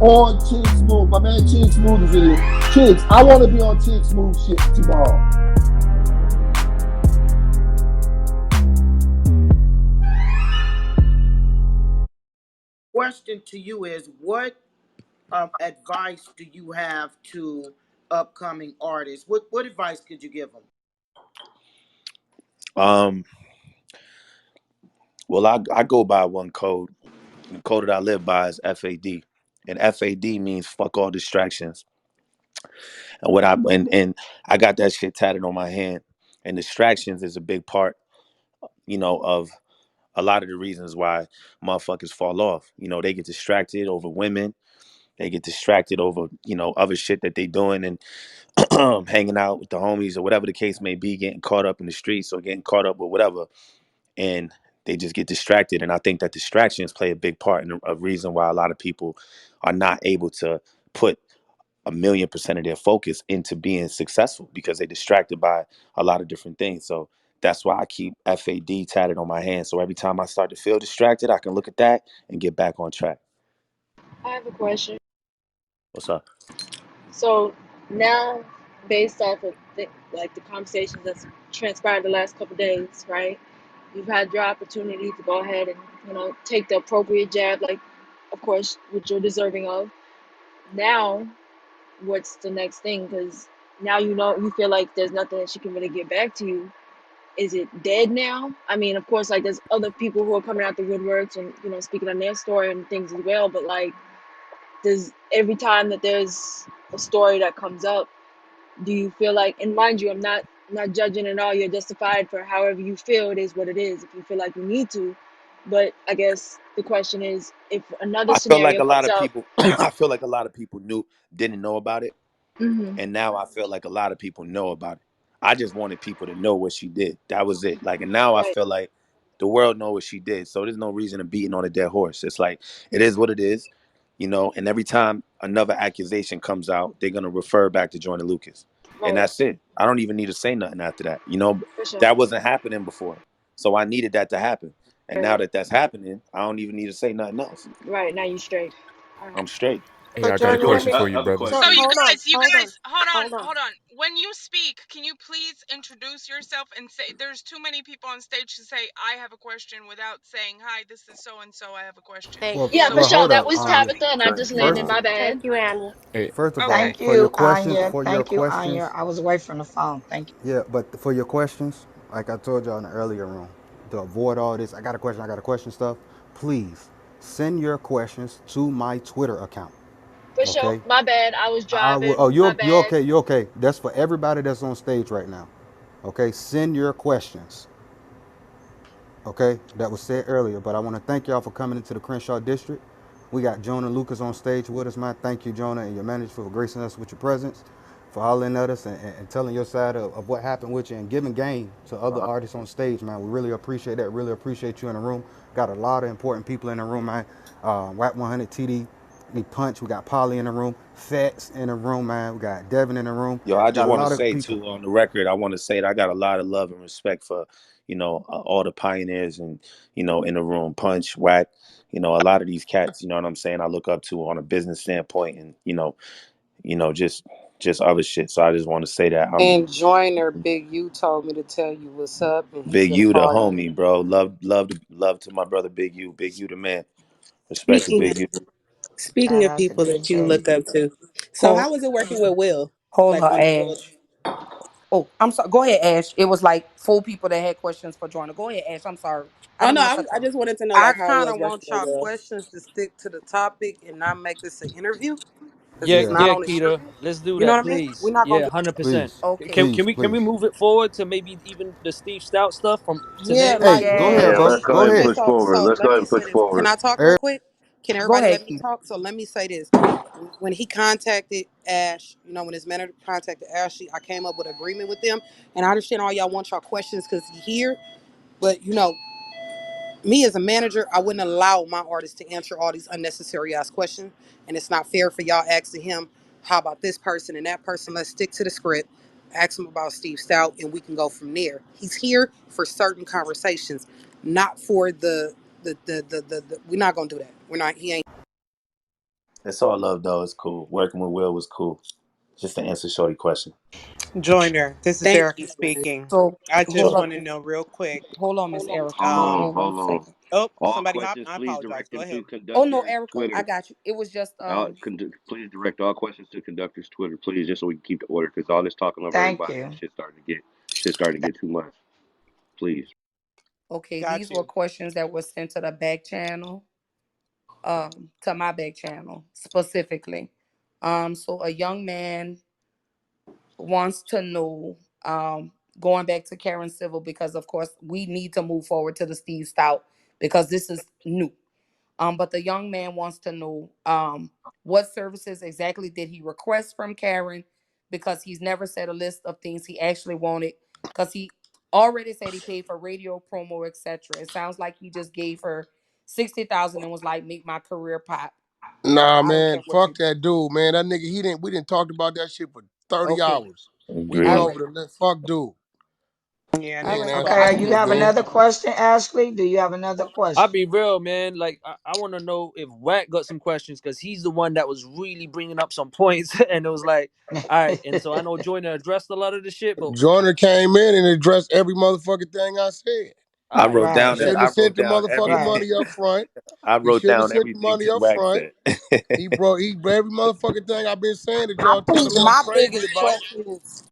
On Chick Smooth. My man Chick Smooth is in here. Chicks, I want to be on Chick Smooth shit tomorrow. Question to you is, what advice do you have to upcoming artists? What advice could you give them? Um, well, I go by one code. The code that I live by is FAD, and FAD means fuck all distractions. And I got that shit tatted on my hand. And distractions is a big part, of a lot of the reasons why motherfuckers fall off. They get distracted over women. They get distracted over, other shit that they doing and hanging out with the homies or whatever the case may be, getting caught up in the streets or getting caught up with whatever. And they just get distracted. And I think that distractions play a big part in a reason why a lot of people are not able to put 1,000,000% of their focus into being successful because they're distracted by a lot of different things. So that's why I keep FAD tatted on my hand. So every time I start to feel distracted, I can look at that and get back on track. I have a question. What's up? So now, based off of like the conversations that's transpired the last couple of days, right? You've had your opportunity to go ahead and take the appropriate jab, like of course, which you're deserving of. Now, what's the next thing? Because now you feel like there's nothing that she can really get back to you. Is it dead now? I mean, of course, like there's other people who are coming out the woodworks and speaking on their story and things as well. But like, does every time that there's a story that comes up, do you feel like, and mind you, I'm not judging at all, you're justified for however you feel, it is what it is if you feel like you need to, but I guess the question is, if another I feel like scenario a lot comes of up. people I feel like a lot of people didn't know about it. Hmm. And now I feel like a lot of people know about it. I just wanted people to know what she did. That was it. Like, and now I Right. feel like the world know what she did. So there's no reason to beating on a dead horse. It's like it is what it is, And every time another accusation comes out, they're gonna refer back to Joyner Lucas, and Right. that's it. I don't even need to say nothing after that. For sure. That wasn't happening before, so I needed that to happen. And now Right. that that's happening, I don't even need to say nothing else. Right, now you straight. All right. I'm straight. Hey, So I got a Joyner, let question me. for you, Other brothers. So So you questions? hold on, guys, you hold on, guys, hold on, hold on. hold on. When you speak, can you please introduce yourself and say, there's too many people on stage to say I have a question without saying hi, this is so and so, I have a question. Thank Well, Yeah, you. for well, So sure, hold that up. was Tabitha and I Thank just you. landed, First, my bad. Thank you, Annie. hey, Okay. all right. Thank For your you, questions, Anya. for your Thank you, questions, Anya. I was away from the phone. Thank you. yeah. But for your questions, like I told y'all in the earlier room, to avoid all this, I got a question stuff. Please send your questions to my Twitter account. For sure, Okay. my bad, I was I will. driving, Oh, my you bad. okay? You okay? That's for everybody that's on stage right now. Okay. Send your questions. Okay, that was said earlier, but I want to thank y'all for coming into the Crenshaw District. We got Jonah Lucas on stage with us, man. Thank you, Jonah, and your manager for gracing us with your presence, for hollering at us and telling your side of what happened with you and giving game to other artists on stage, man. We really appreciate that. Really appreciate you in the room. Got a lot of important people in the room, man. WAP 100 TD, we Punch. We got Polly in the room. Fats in the room, man. We got Devin in the room. Yo, I just Got a want to lot of say people. too on the record, I want to say that I got a lot of love and respect for, all the pioneers and, in the room, Punch, Whack, a lot of these cats, you know what I'm saying, I look up to on a business standpoint and, just other shit. So I just want to say that I'm And Joyner, Big U told me to tell you what's up, and he Big said U the call you. homie, bro. Love to my brother Big U the man. Respect to Speaking Big U. speaking Shout of out to people that you DJ. look up to, so Hold, how was it working with Will? hold Like her, when you were. Ash. Oh, I'm sorry. Go ahead, Ash. It was like four people that had questions for Joyner. Go ahead, Ash. I'm sorry. I Oh didn't no, mean to cut I you off. just wanted to know I like how it kind was of working want with y'all Will. questions to stick to the topic and not make this an interview because Yeah, it's Yeah, not yeah, on the Keita. interview. Let's do You know that, what I mean? We're please. not gonna Yeah, do. 100%. please, Okay. Can please, we please. move it forward to maybe even the Steve Stout stuff from Yeah, today? Hey, like go Yeah. ahead, Yeah. bro. Let's okay, Go go ahead and okay. ahead. push So forward. so Let's let go ahead me and say push this. Can forward. I talk real Er- quick? Can Go everybody ahead, let me Keita. talk? So let me say this. When he contacted Ash, when his manager contacted Ashley, I came up with an agreement with them. And I understand all y'all want y'all questions because he here, but me as a manager, I wouldn't allow my artist to answer all these unnecessary ass questions. And it's not fair for y'all asking him, how about this person and that person? Let's stick to the script. Ask him about Steve Stout and we can go from there. He's here for certain conversations, not for the we're not gonna do that. We're not he ain't It's all love though. It's cool. Working with Will was cool. Just to answer Shorty question. Joyner, this is Thank Erica you. speaking. So I hold just up, want to know real quick. hold on, Miss Erica. Hold Um, on, Hold one hold on. second. oh, All somebody hopped. questions, I please apologize. direct Go them to ahead. Oh no, conductor's Erica, I Twitter. got you. It was just Please direct all questions to conductor's Twitter, please, just so we can keep the order. Because all this talking over Thank everybody, you. shit starting to get too much. Please. okay. Got These were you. questions that were sent to the back channel, to my back channel specifically. So a young man wants to know, going back to Karen Civil, because of course we need to move forward to the Steve Stout because this is new. But the young man wants to know, what services exactly did he request from Karen, because he's never said a list of things he actually wanted, because he already said he paid for radio promo, etc. It sounds like he just gave her 60,000 and was like, make my career pop. Nah, I don't man, care what fuck you do. that dude, man. That nigga, we didn't talk about that shit for 30 Okay. hours. We went All Agreed. over right. the fuck dude. Yeah, I He need ain't All right. some But answer Okay, I you shit, do. have dude. another question, Ashley? Do you have another I'll question? be real, man. Like I want to know if Wack got some questions because he's the one that was really bringing up some points, and it was like, all right. And so I know Joyner addressed a lot of the shit, but Joyner came in and addressed every motherfucking thing I said. all right, He Right, shouldn't I have wrote sent the down motherfucking right. everything. money up front. I He wrote shouldn't have down sent the everything money T up Wax front. said. He every motherfucking thing I've been saying that I y'all think telling me I'm my crazy biggest about. question is